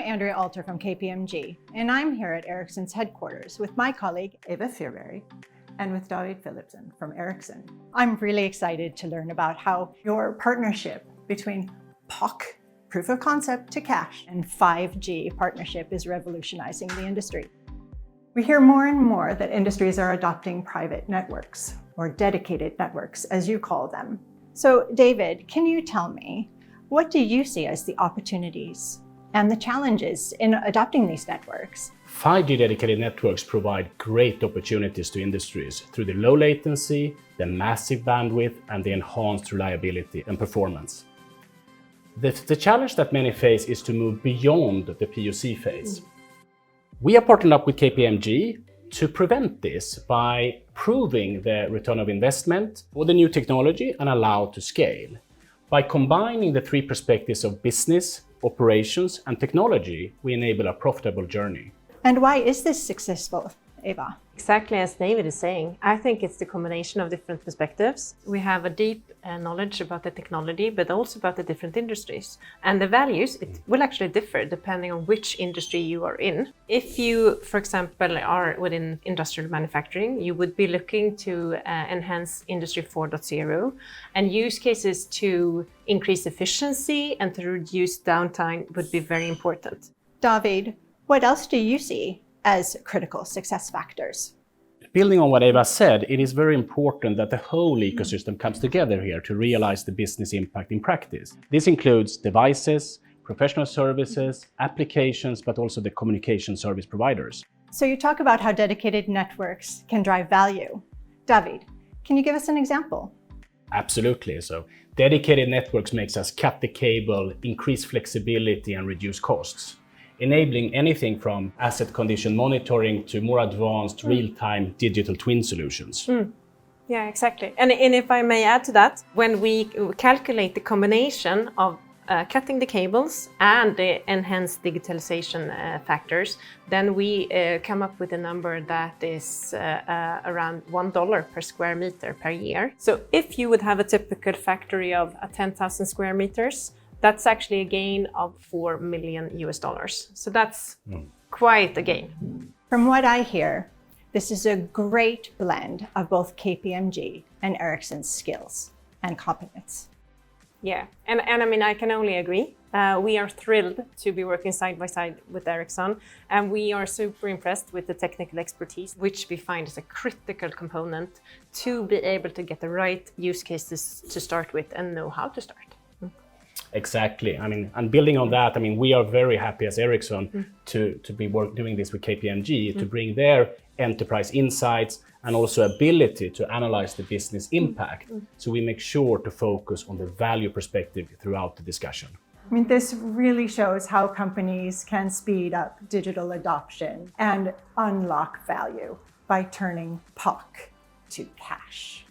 Andrea Alter from KPMG, and I'm here at Ericsson's headquarters with my colleague Eva Fyrberg and with David Philipson from Ericsson. I'm really excited to learn about how your partnership between POC, proof of concept to cash, and 5G partnership is revolutionizing the industry. We hear more and more that industries are adopting private networks, or dedicated networks, as you call them. So, David, can you tell me, what do you see as the opportunities and the challenges in adopting these networks? 5G dedicated networks provide great opportunities to industries through the low latency, the massive bandwidth, and the enhanced reliability and performance. The challenge that many face is to move beyond the POC phase. We are partnered up with KPMG to prevent this by proving the return of investment for the new technology and allow to scale. By combining the three perspectives of business, operations, and technology, we enable a profitable journey. And why is this successful, Eva? Exactly as David is saying, I think it's the combination of different perspectives. We have a deep knowledge about the technology, but also about the different industries. And the values, it will actually differ depending on which industry you are in. If you, for example, are within industrial manufacturing, you would be looking to enhance Industry 4.0, and use cases to increase efficiency and to reduce downtime would be very important. David, what else do you see as critical success factors? Building on what Eva said, it is very important that the whole ecosystem comes together here to realize the business impact in practice. This includes devices, professional services, applications, but also the communication service providers. So you talk about how dedicated networks can drive value. David, can you give us an example? Absolutely. So dedicated networks makes us cut the cable, increase flexibility, and reduce costs, enabling anything from asset condition monitoring to more advanced real-time digital twin solutions. Yeah, exactly. And if I may add to that, when we calculate the combination of cutting the cables and the enhanced digitalization factors, then we come up with a number that is around $1 per square meter per year. So if you would have a typical factory of 10,000 square meters, that's actually a gain of $4 million. So that's quite a gain. From what I hear, this is a great blend of both KPMG and Ericsson's skills and competence. Yeah, and I mean, I can only agree. We are thrilled to be working side by side with Ericsson, and we are super impressed with the technical expertise, which we find is a critical component to be able to get the right use cases to start with and know how to start. Exactly. I mean, and building on that, I mean, we are very happy as Ericsson to be doing this with KPMG to bring their enterprise insights and also ability to analyze the business impact. So we make sure to focus on the value perspective throughout the discussion. I mean, this really shows how companies can speed up digital adoption and unlock value by turning POC to cash.